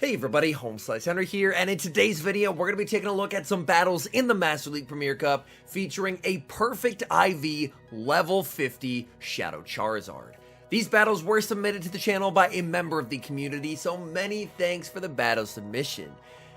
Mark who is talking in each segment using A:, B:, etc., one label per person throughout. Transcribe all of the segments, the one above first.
A: Hey everybody, HomeSliceHenry here, and in today's video, we're going to be taking a look at some battles in the Master League Premier Cup featuring a perfect IV level 50 Shadow Charizard. These battles were submitted to the channel by a member of the community, so many thanks for the battle submission.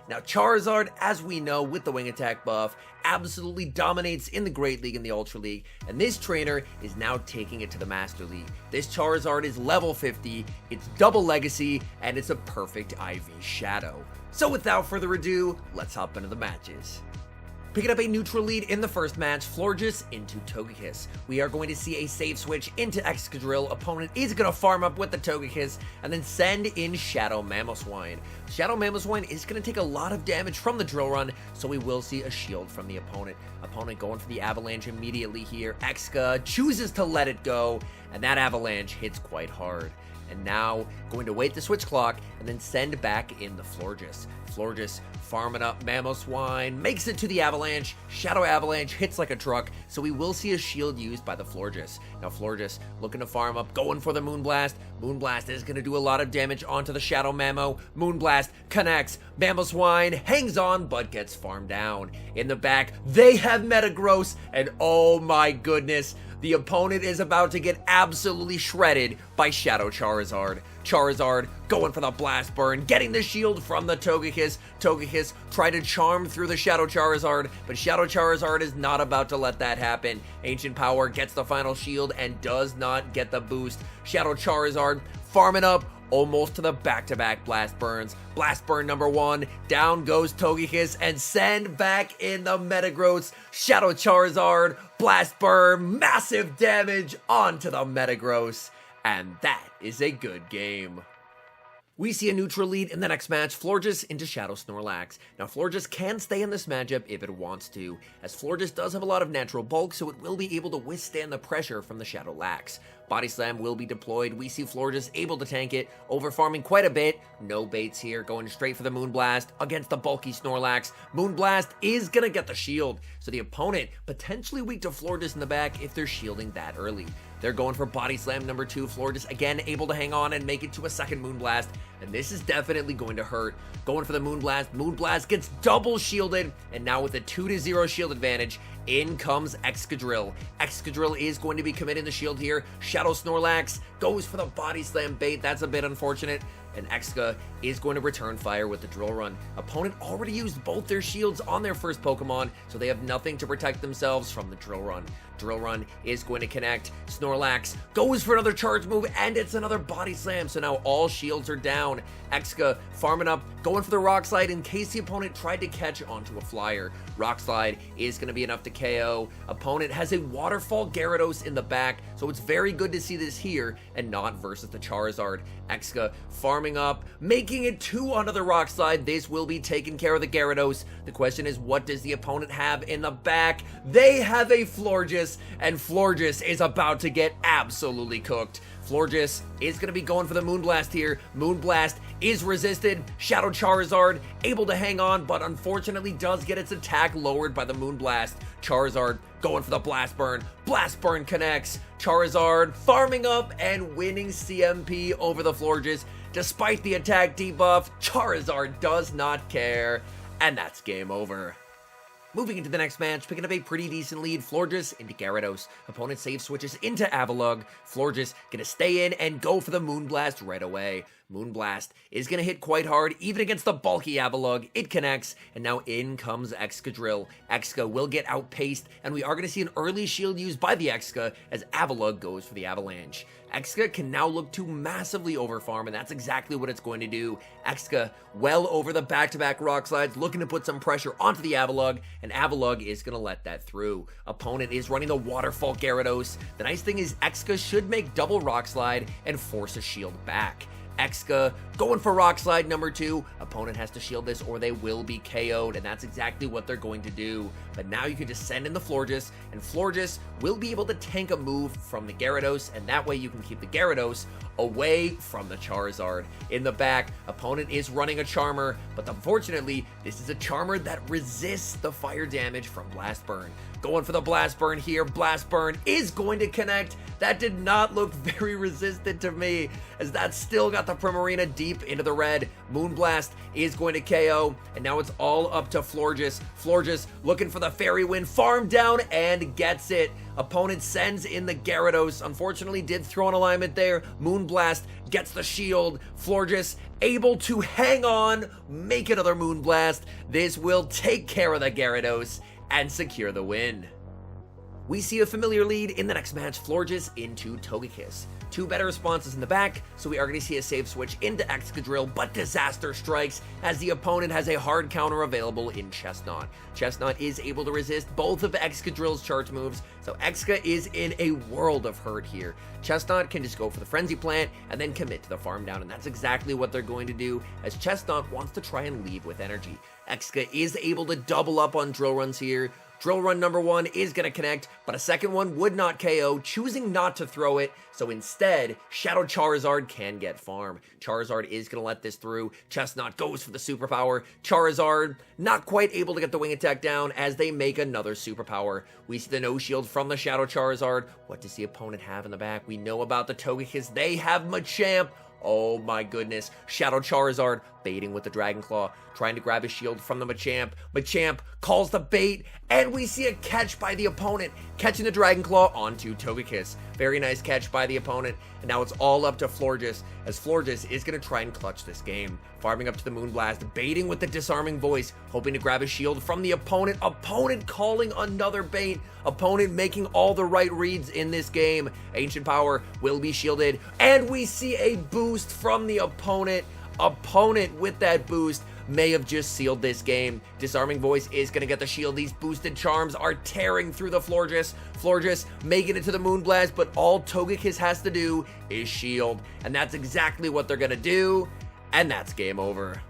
A: Now, Charizard, as we know, with the Wing Attack buff, absolutely dominates in the Great League and the Ultra League, and this trainer is now taking it to the Master League. This Charizard is level 50, it's double legacy, and it's a perfect IV Shadow. So without further ado, let's hop into the matches. Picking up a neutral lead in the first match, Florges into Togekiss. We are going to see a save switch into Excadrill. Opponent is going to farm up with the Togekiss and then send in Shadow Mamoswine. Shadow Mamoswine is going to take a lot of damage from the Drill Run, so we will see a shield from the opponent. Opponent going for the Avalanche immediately here. Exa chooses to let it go, and that Avalanche hits quite hard. And now, going to wait the switch clock and then send back in the Florges. Florges farming up Mamoswine, makes it to the Avalanche. Shadow Avalanche hits like a truck, so we will see a shield used by the Florges. Now Florges looking to farm up, going for the Moonblast. Moonblast is going to do a lot of damage onto the Shadow Mamo. Moonblast connects. Mamoswine hangs on, but gets farmed down. In the back, they have Metagross, and oh my goodness, the opponent is about to get absolutely shredded by Shadow Charizard. Charizard going for the Blast Burn, getting the shield from the Togekiss. Togekiss tried to charm through the Shadow Charizard, but Shadow Charizard is not about to let that happen. Ancient Power gets the final shield and does not get the boost. Shadow Charizard farming up, almost to the back-to-back Blast Burns. Blast Burn number 1, down goes Togekiss, and send back in the Metagross. Shadow Charizard, Blast Burn, massive damage onto the Metagross, and that is a good game. We see a neutral lead in the next match, Florges into Shadow Snorlax. Now Florges can stay in this matchup if it wants to, as Florges does have a lot of natural bulk, so it will be able to withstand the pressure from the Shadow Lax. Body Slam will be deployed. We see Florges able to tank it, over farming quite a bit. No baits here, going straight for the Moonblast against the bulky Snorlax. Moonblast is gonna get the shield, so the opponent potentially weak to Florges in the back if they're shielding that early. They're going for Body Slam number 2. Florges again able to hang on and make it to a second Moonblast, and this is definitely going to hurt. Going for the Moonblast. Moonblast gets double shielded, and now with a 2-0 shield advantage, in comes Excadrill. Excadrill is going to be committing the shield here. Shadow Snorlax goes for the Body Slam bait. That's a bit unfortunate. And Exa is going to return fire with the Drill Run. Opponent already used both their shields on their first Pokemon, so they have nothing to protect themselves from the Drill Run. Drill Run is going to connect. Snorlax goes for another charge move, and it's another Body Slam, so now all shields are down. Exa farming up, going for the Rock Slide in case the opponent tried to catch onto a flyer. Rock Slide is going to be enough to KO. Opponent has a Waterfall Gyarados in the back, so it's very good to see this here and not versus the Charizard. Exa farming up, making it 2 onto the Rock Slide. This will be taking care of the Gyarados. The question is, what does the opponent have in the back? They have a Florges, and Florges is about to get absolutely cooked. Florges is going to be going for the Moonblast here. Moonblast is resisted. Shadow Charizard able to hang on, but unfortunately does get its attack lowered by the Moonblast. Charizard going for the Blast Burn. Blast Burn connects. Charizard farming up and winning CMP over the Florges. Despite the attack debuff, Charizard does not care, and that's game over. Moving into the next match, picking up a pretty decent lead, Florges into Gyarados. Opponent save switches into Avalugg. Florges gonna stay in and go for the Moonblast right away. Moonblast is gonna hit quite hard, even against the bulky Avalugg. It connects, and now in comes Excadrill. Exa will get outpaced, and we are gonna see an early shield used by the Exa as Avalugg goes for the Avalanche. Exa can now look to massively overfarm, and that's exactly what it's going to do. Exa well over the back-to-back Rock Slides, looking to put some pressure onto the Avalugg, and Avalugg is going to let that through. Opponent is running the Waterfall Gyarados. The nice thing is Exa should make double Rock Slide and force a shield back. Exa going for Rock Slide number 2. Opponent has to shield this or they will be KO'd, and that's exactly what they're going to do. But now you can just send in the Florges, and Florges will be able to tank a move from the Gyarados, and that way you can keep the Gyarados away from the Charizard. In the back, opponent is running a Charmer, but unfortunately, this is a Charmer that resists the fire damage from Blast Burn. Going for the Blast Burn here. Blast Burn is going to connect. That did not look very resistant to me, as that still got the Primarina deep into the red. Moonblast is going to KO, and now it's all up to Florges. Florges looking for the Fairy Wind, farm down, and gets it. Opponent sends in the Gyarados. Unfortunately, did throw an alignment there. Moonblast gets the shield. Florges able to hang on, make another Moonblast. This will take care of the Gyarados and secure the win. We see a familiar lead in the next match, Florges into Togekiss. Two better responses in the back, so we are going to see a save switch into Excadrill, but disaster strikes as the opponent has a hard counter available in Chestnut. Chestnut is able to resist both of Excadrill's charge moves, so Exca is in a world of hurt here. Chestnut can just go for the Frenzy Plant and then commit to the farm down, and that's exactly what they're going to do, as Chestnut wants to try and leave with energy. Exca is able to double up on drill runs here. Drill run number 1 is going to connect, but a second one would not KO, choosing not to throw it, so instead, Shadow Charizard can get farm. Charizard is going to let this through. Chestnut goes for the superpower. Charizard not quite able to get the wing attack down as they make another superpower. We see the no shield from the Shadow Charizard. What does the opponent have in the back? We know about the Togekiss. They have Machamp. Oh my goodness. Shadow Charizard baiting with the Dragon Claw, trying to grab his shield from the Machamp. Machamp calls the bait, and we see a catch by the opponent, catching the Dragon Claw onto Togekiss. Very nice catch by the opponent, and now it's all up to Florges, as Florges is going to try and clutch this game. Farming up to the Moonblast, baiting with the Disarming Voice, hoping to grab a shield from the opponent. Opponent calling another bait. Opponent making all the right reads in this game. Ancient Power will be shielded, and we see a boost from the opponent. Opponent with that boost may have just sealed this game. Disarming Voice is going to get the shield. These boosted charms are tearing through the Florges. Florges making it to the Moonblast, but all Togekiss has to do is shield. And that's exactly what they're going to do. And that's game over.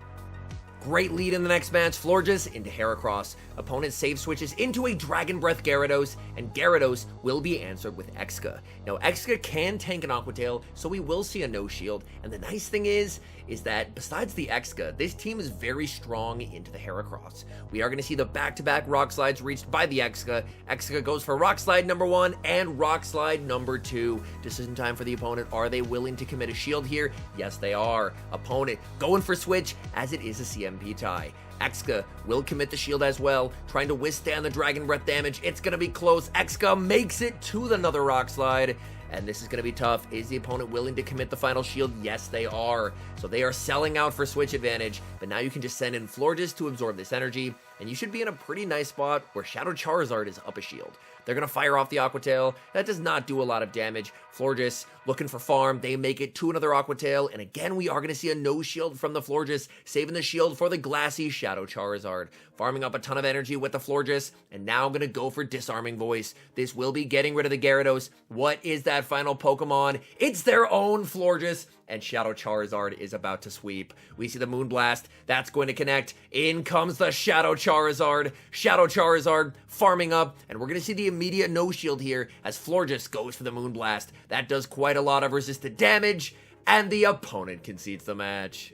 A: Great lead in the next match, Florges into Heracross. Opponent save switches into a Dragon Breath Gyarados, and Gyarados will be answered with Exca. Now, Exca can tank an Aqua Tail, so we will see a no shield, and the nice thing is that besides the Exca, this team is very strong into the Heracross. We are going to see the back-to-back Rock Slides reached by the Exca. Exca goes for Rock Slide number 1 and Rock Slide number 2. Decision time for the opponent. Are they willing to commit a shield here? Yes, they are. Opponent going for switch, as it is a CMP tie. Exca will commit the shield as well, trying to withstand the Dragon Breath damage. It's going to be close. Exca makes it to another Rock Slide, and this is going to be tough. Is the opponent willing to commit the final shield? Yes, they are. So they are selling out for switch advantage, but now you can just send in Florges to absorb this energy, and you should be in a pretty nice spot where Shadow Charizard is up a shield. They're going to fire off the Aqua Tail. That does not do a lot of damage. Florges looking for farm. They make it to another Aqua Tail, and again, we are going to see a no shield from the Florges, saving the shield for the glassy Shadow Charizard. Farming up a ton of energy with the Florges, and now going to go for Disarming Voice. This will be getting rid of the Gyarados. What is that final Pokemon? It's their own Florges, and Shadow Charizard is about to sweep. We see the Moonblast. That's going to connect. In comes the Shadow Charizard. Shadow Charizard farming up, and we're going to see the immediate no shield here as Florges goes for the Moonblast. That does quite a lot of resisted damage, and the opponent concedes the match.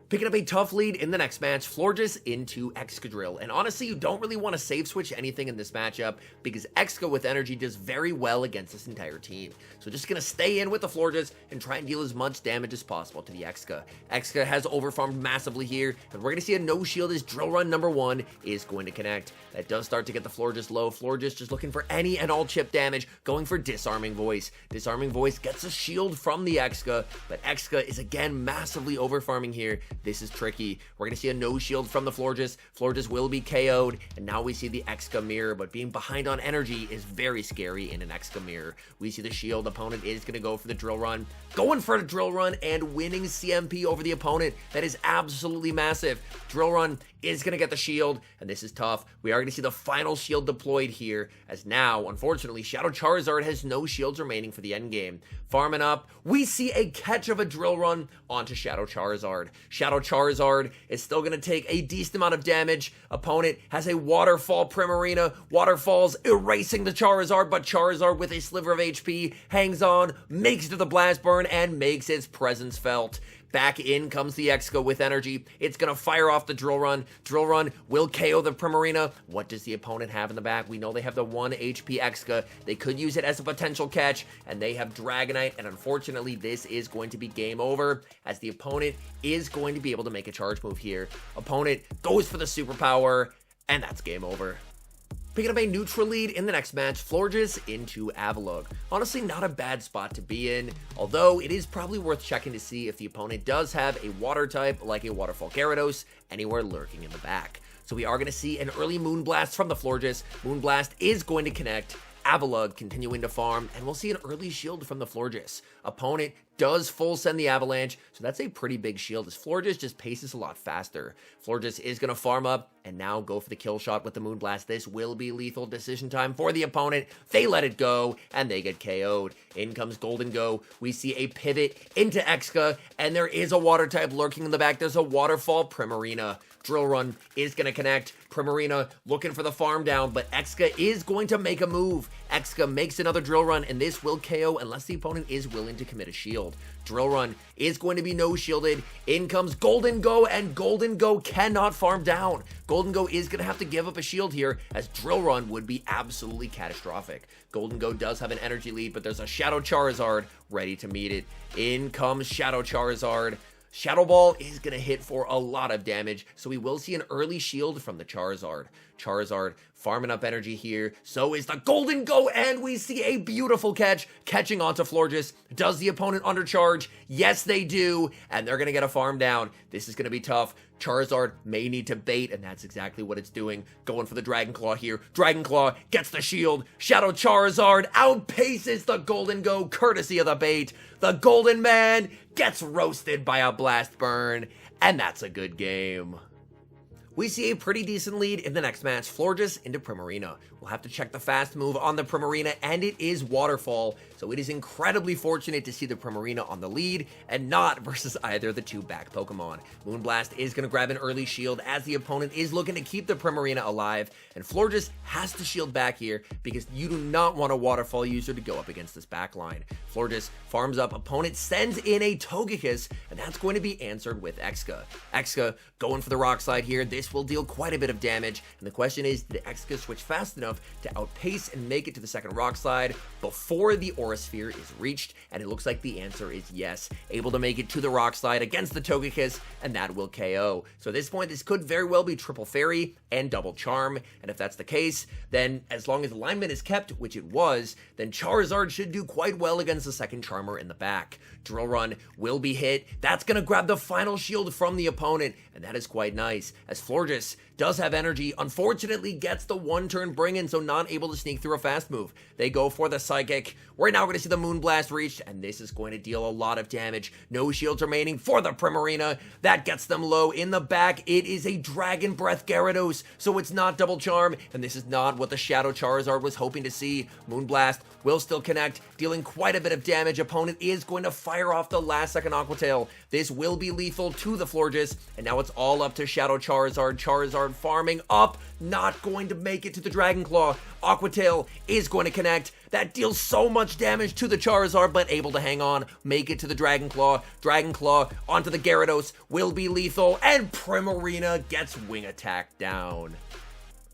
A: Picking up a tough lead in the next match, Florges into Excadrill. And honestly, you don't really want to save switch anything in this matchup because Exca with energy does very well against this entire team. So just going to stay in with the Florges and try and deal as much damage as possible to the Exca. Exca has overfarmed massively here, and we're going to see a no shield as drill run number 1 is going to connect. That does start to get the Florges low. Florges just looking for any and all chip damage, going for Disarming Voice. Disarming Voice gets a shield from the Exca, but Exca is again massively overfarming here. This is tricky. We're going to see a no shield from the Florges. Florges will be KO'd, and now we see the Exca mirror, but being behind on energy is very scary in an Exca mirror. We see the shield. Opponent is going to go for the drill run. Going for a drill run and winning CMP over the opponent. That is absolutely massive. Drill run is going to get the shield, and this is tough. We are going to see the final shield deployed here, as now, unfortunately, Shadow Charizard has no shields remaining for the end game. Farming up, we see a catch of a drill run onto Shadow Charizard. Shadow Charizard is still going to take a decent amount of damage. Opponent has a Waterfall Primarina. Waterfall's erasing the Charizard, but Charizard with a sliver of HP hangs on, makes it to the Blast Burn, and makes its presence felt. Back in comes the Exca with energy. It's going to fire off the Drill Run. Drill Run will KO the Primarina. What does the opponent have in the back? We know they have the 1 HP Exca. They could use it as a potential catch, and they have Dragonite, and unfortunately, this is going to be game over, as the opponent is going to be able to make a charge move here. Opponent goes for the superpower, and that's game over. Picking up a neutral lead in the next match, Florges into Avalugg. Honestly, not a bad spot to be in, although it is probably worth checking to see if the opponent does have a water type like a Waterfall Gyarados anywhere lurking in the back. So we are going to see an early Moonblast from the Florges. Moonblast is going to connect. Avalugg continuing to farm, and we'll see an early shield from the Florges. Opponent does full send the Avalanche, so that's a pretty big shield as Florges just paces a lot faster. Florges is going to farm up and now go for the kill shot with the Moonblast. This will be lethal decision time for the opponent. They let it go, and they get KO'd. In comes Gholdengo. We see a pivot into Exca, and there is a water type lurking in the back. There's a Waterfall Primarina. Drill Run is going to connect. Primarina looking for the farm down, but Exca is going to make a move. Exca makes another Drill Run, and this will KO unless the opponent is willing to commit a shield. Drill Run is going to be no shielded. In comes Gholdengo, and Gholdengo cannot farm down. Gholdengo is going to have to give up a shield here, as Drill Run would be absolutely catastrophic. Gholdengo does have an energy lead, but there's a Shadow Charizard ready to meet it. In comes Shadow Charizard. Shadow Ball is going to hit for a lot of damage, so we will see an early shield from the Charizard. Charizard farming up energy here. So is the Gholdengo, and we see a beautiful catch, catching onto Florges. Does the opponent undercharge? Yes, they do, and they're going to get a farm down. This is going to be tough. Charizard may need to bait, and that's exactly what it's doing. Going for the Dragon Claw here. Dragon Claw gets the shield. Shadow Charizard outpaces the Gholdengo, courtesy of the bait. The Golden Man gets roasted by a Blast Burn, and that's a good game. We see a pretty decent lead in the next match, Florges into Primarina. We'll have to check the fast move on the Primarina, and it is Waterfall, so it is incredibly fortunate to see the Primarina on the lead, and not versus either of the two back Pokemon. Moonblast is going to grab an early shield as the opponent is looking to keep the Primarina alive, and Florges has to shield back here because you do not want a Waterfall user to go up against this back line. Florges farms up, opponent sends in a Togekiss, and that's going to be answered with Exca. Exca going for the Rock Slide here. This will deal quite a bit of damage, and the question is, did Exca switch fast enough to outpace and make it to the second Rock Slide before the Aura Sphere is reached? And it looks like the answer is yes. Able to make it to the Rock Slide against the Togekiss, and that will KO. So at this point, this could very well be Triple Fairy and Double Charm, and if that's the case, then as long as alignment is kept, which it was, then Charizard should do quite well against the second Charmer in the back. Drill Run will be hit. That's going to grab the final shield from the opponent, and that is quite nice, as Florges does have energy, unfortunately gets the one-turn bring-in, so not able to sneak through a fast move. They go for the Psychic. We're now going to see the Moonblast reached, and this is going to deal a lot of damage. No shields remaining for the Primarina. That gets them low. In the back, it is a Dragon Breath Gyarados, so it's not Double Charm, and this is not what the Shadow Charizard was hoping to see. Moonblast will still connect, dealing quite a bit of damage. Opponent is going to fire off the last-second Aqua Tail. This will be lethal to the Florges, and now it's all up to Shadow Charizard. Charizard farming up, not going to make it to the Dragon Claw. Aqua Tail is going to connect. That deals so much damage to the Charizard, but able to hang on, make it to the Dragon Claw. Dragon Claw onto the Gyarados will be lethal, and Primarina gets Wing Attack down.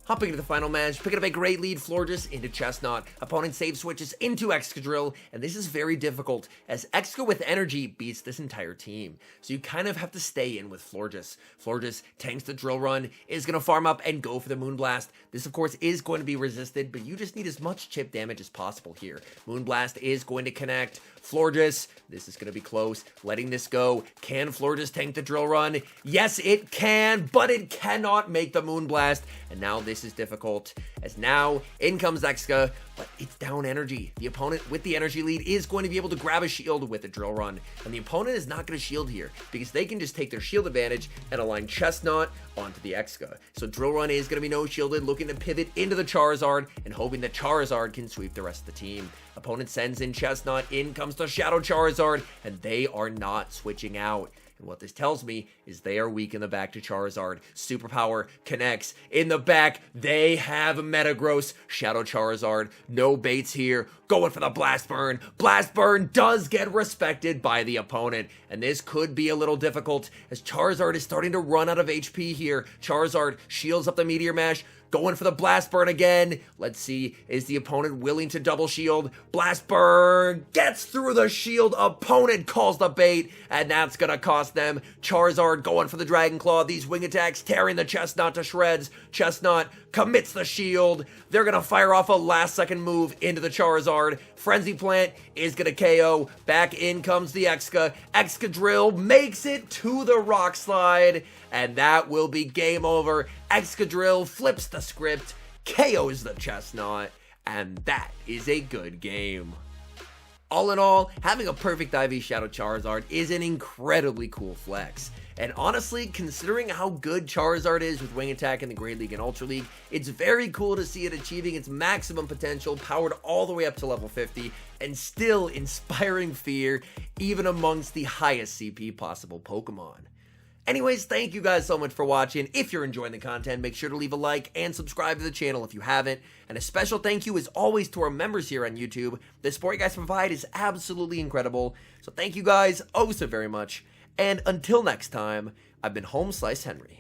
A: Hopping into the final match, picking up a great lead, Florges into Chestnut. Opponent save switches into Excadrill, and this is very difficult, as Exca with energy beats this entire team. So you kind of have to stay in with Florges. Florges tanks the Drill Run, is going to farm up and go for the Moonblast. This, of course, is going to be resisted, but you just need as much chip damage as possible here. Moonblast is going to connect. Florges, this is going to be close, letting this go. Can Florges tank the Drill Run? Yes, it can, but it cannot make the Moonblast, and now this is difficult, as now in comes Exca, but it's down energy. The opponent with the energy lead is going to be able to grab a shield with the Drill Run, and the opponent is not going to shield here because they can just take their shield advantage and align Chestnut onto the Exca. So Drill Run is going to be no shielded, looking to pivot into the Charizard and hoping that Charizard can sweep the rest of the team. Opponent sends in Chestnut, in comes the Shadow Charizard, and they are not switching out. And what this tells me is they are weak in the back to Charizard. Superpower connects in the back. They have Metagross. Shadow Charizard. No baits here. Going for the Blast Burn. Blast Burn does get respected by the opponent. And this could be a little difficult as Charizard is starting to run out of HP here. Charizard shields up the Meteor Mash. Going for the Blast Burn again. Let's see, is the opponent willing to double shield? Blast Burn gets through the shield. Opponent calls the bait, and that's gonna cost them. Charizard going for the Dragon Claw. These wing attacks tearing the Chestnut to shreds. Chestnut commits the shield. They're gonna fire off a last second move into the Charizard. Frenzy Plant is gonna KO. Back in comes the Excadrill makes it to the Rock Slide, and that will be game over. Excadrill flips the script, KOs the Chestnut, and that is a good game. All in all, having a perfect IV Shadow Charizard is an incredibly cool flex. And honestly, considering how good Charizard is with Wing Attack in the Great League and Ultra League, it's very cool to see it achieving its maximum potential, powered all the way up to level 50, and still inspiring fear even amongst the highest CP possible Pokemon. Anyways, thank you guys so much for watching. If you're enjoying the content, make sure to leave a like and subscribe to the channel if you haven't. And a special thank you as always to our members here on YouTube. The support you guys provide is absolutely incredible. So thank you guys oh so very much. And until next time, I've been HomeSliceHenry.